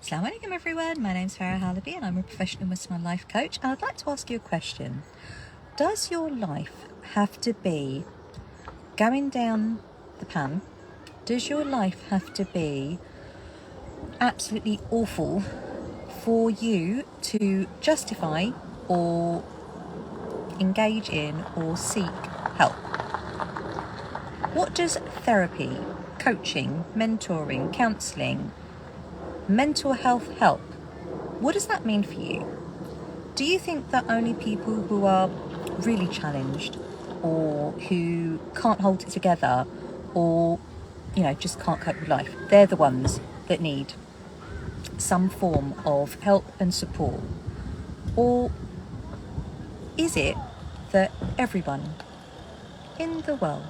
Assalamu alaikum everyone, my name's Farah Halabi and I'm a professional Muslimah life coach, and I'd like to ask you a question. Does your life have to be going down the pan? Does your life have to be absolutely awful for you to justify or engage in or seek help? What does therapy, coaching, mentoring, counselling, mental health help, what does that mean for you? Do you think that only people who are really challenged or who can't hold it together or, just can't cope with life, they're the ones that need some form of help and support? Or is it that everyone in the world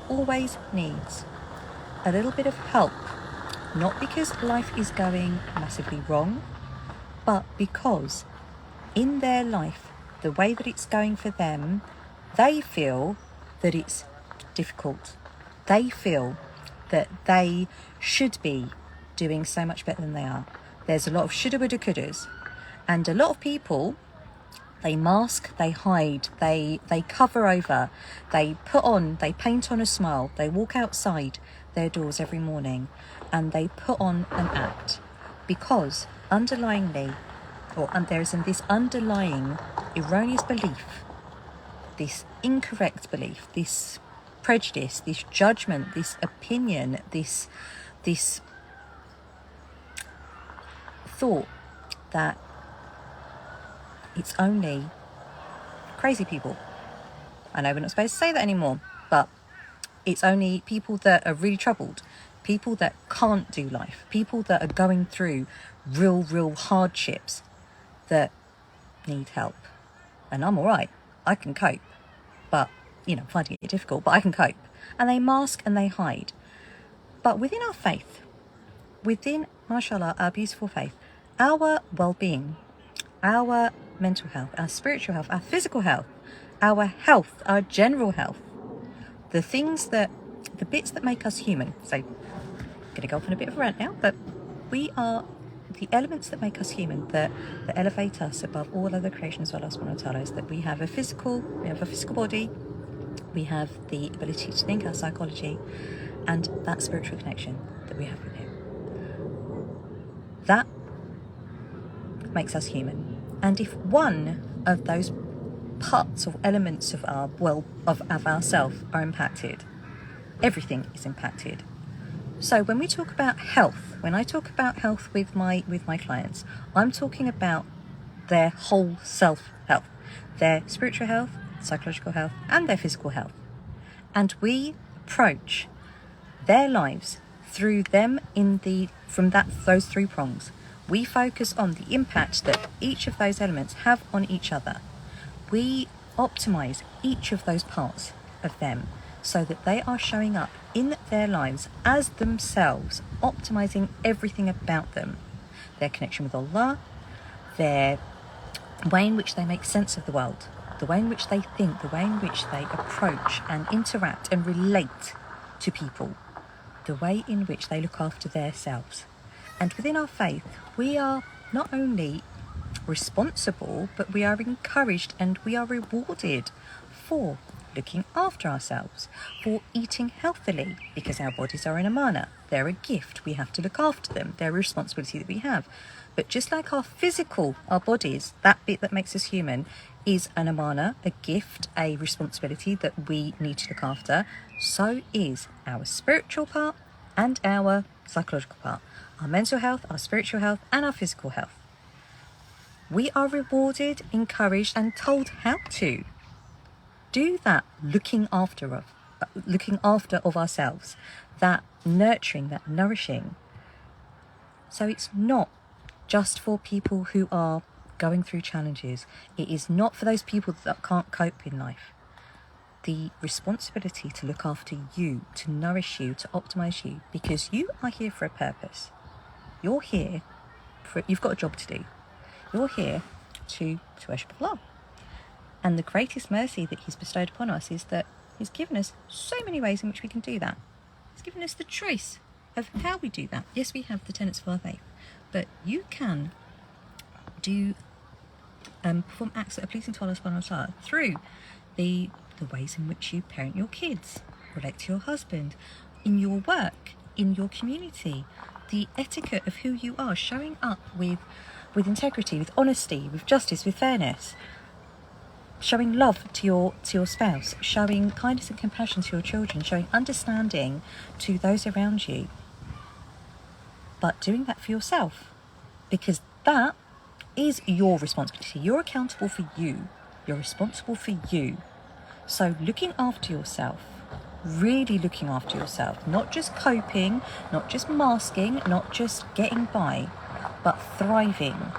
always needs a little bit of help? Not because life is going massively wrong, but because in their life, the way that it's going for them, they feel that it's difficult. They feel that they should be doing so much better than they are. There's a lot of shoulda, woulda, couldas. And a lot of people, they mask, they hide, they cover over, they paint on a smile, they walk outside their doors every morning and they put on an act because underlyingly, there is this underlying erroneous belief, this incorrect belief, this prejudice, this judgment, this opinion, this thought that it's only crazy people. I know we're not supposed to say that anymore, but it's only people that are really troubled, people that can't do life, people that are going through real hardships that need help. And I'm all right, I can cope, but finding it difficult, but I can cope. And they mask and they hide. But within our faith, within, mashallah, our beautiful faith, our well-being, our mental health, our spiritual health, our physical health, our health, our general health, the bits that make us human. So I'm going to go off on a bit of a rant now, but we are the elements that make us human, that elevate us above all other creations of Allah subhanahu wa ta'ala, is that we have a physical body, we have the ability to think, our psychology, and that spiritual connection that we have with Him. That makes us human. And if one of those parts or elements of ourself are impacted, everything is impacted. So when we talk about health, when I talk about health with my clients, I'm talking about their whole self health, their spiritual health, psychological health, and their physical health. And we approach their lives through them those three prongs. We focus on the impact that each of those elements have on each other. We optimize each of those parts of them so that they are showing up in their lives as themselves, optimizing everything about them. Their connection with Allah, their way in which they make sense of the world, the way in which they think, the way in which they approach and interact and relate to people, the way in which they look after themselves. And within our faith, we are not only responsible, but we are encouraged and we are rewarded for looking after ourselves, for eating healthily, because our bodies are an amana. They're a gift. We have to look after them. They're a responsibility that we have. But just like our bodies, that bit that makes us human, is an amana, a gift, a responsibility that we need to look after, so is our spiritual part and our psychological part, our mental health, our spiritual health, and our physical health. We are rewarded, encouraged, and told how to do that looking after of ourselves, that nurturing, that nourishing. So it's not just for people who are going through challenges. It is not for those people that can't cope in life. The responsibility to look after you, to nourish you, to optimize you, because you are here for a purpose. You're here you've got a job to do. You're here to worship Allah. And the greatest mercy that He's bestowed upon us is that He's given us so many ways in which we can do that. He's given us the choice of how we do that. Yes, we have the tenets of our faith, but you can do perform acts that are pleasing to Allah subhanahu wa ta'ala through the ways in which you parent your kids, relate to your husband, in your work, in your community, the etiquette of who you are, showing up with integrity, with honesty, with justice, with fairness, showing love to your spouse, showing kindness and compassion to your children, showing understanding to those around you, but doing that for yourself, because that is your responsibility. You're accountable for you. You're responsible for you. So looking after yourself, really looking after yourself, not just coping, not just masking, not just getting by, but thriving,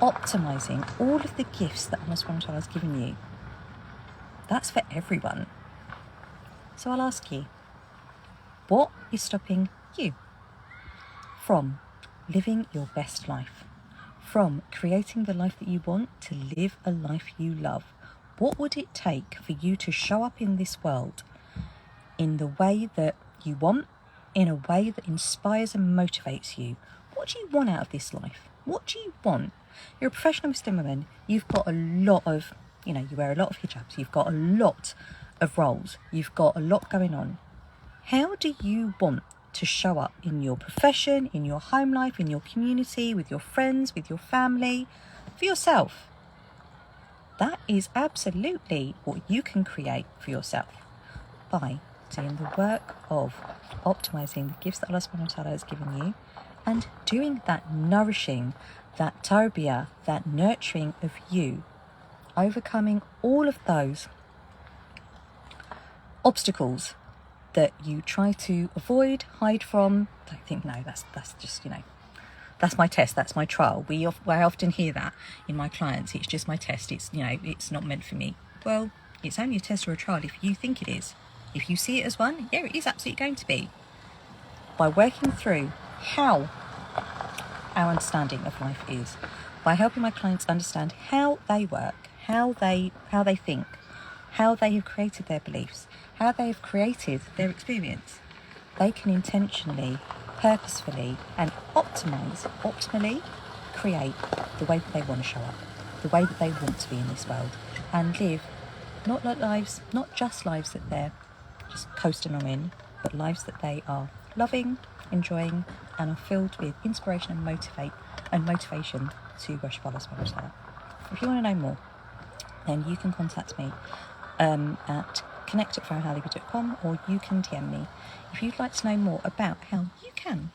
optimising all of the gifts that Allah subhanahu wa ta'ala has given you. That's for everyone. So I'll ask you, what is stopping you from living your best life? From creating the life that you want to live a life you love? What would it take for you to show up in this world in the way that you want, in a way that inspires and motivates you? What do you want out of this life? What do you want? You're a professional Muslim woman. You've got a lot of, you wear a lot of hijabs. You've got a lot of roles. You've got a lot going on. How do you want to show up in your profession, in your home life, in your community, with your friends, with your family, for yourself? That is absolutely what you can create for yourself by doing the work of optimising the gifts that Allah subhanahu wa ta'ala has given you and doing that nourishing, that tarbiyah, that nurturing of you, overcoming all of those obstacles that you try to avoid, hide from. Don't think, no, that's just, that's my test, that's my trial. I often hear that in my clients. It's just my test. It's, it's not meant for me. Well, it's only a test or a trial if you think it is. If you see it as one, yeah, it is absolutely going to be. By working through how our understanding of life is, by helping my clients understand how they work, how they think, how they have created their beliefs, how they have created their experience, they can intentionally, purposefully and optimally create the way that they want to show up, the way that they want to be in this world, and live not just lives that they're just coasting on in, but lives that they are loving, enjoying, and are filled with inspiration and motivation to worship Allah subhanahu wa ta'ala. If you want to know more, then you can contact me at connect@farahhalabi.com, or you can DM me if you'd like to know more about how you can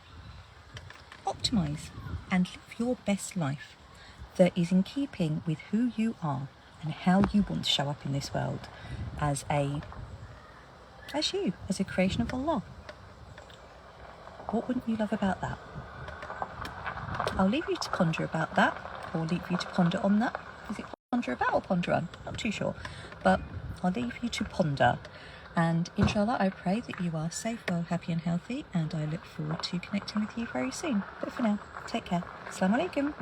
optimise and live your best life that is in keeping with who you are and how you want to show up in this world as a creation of Allah. What wouldn't you love about that? I'll leave you to ponder about that, or leave you to ponder on that. Is it ponder about or ponder on? Not too sure, but I'll leave you to ponder. And inshallah, I pray that you are safe, well, happy and healthy, and I look forward to connecting with you very soon. But for now, take care. Assalamu alaikum.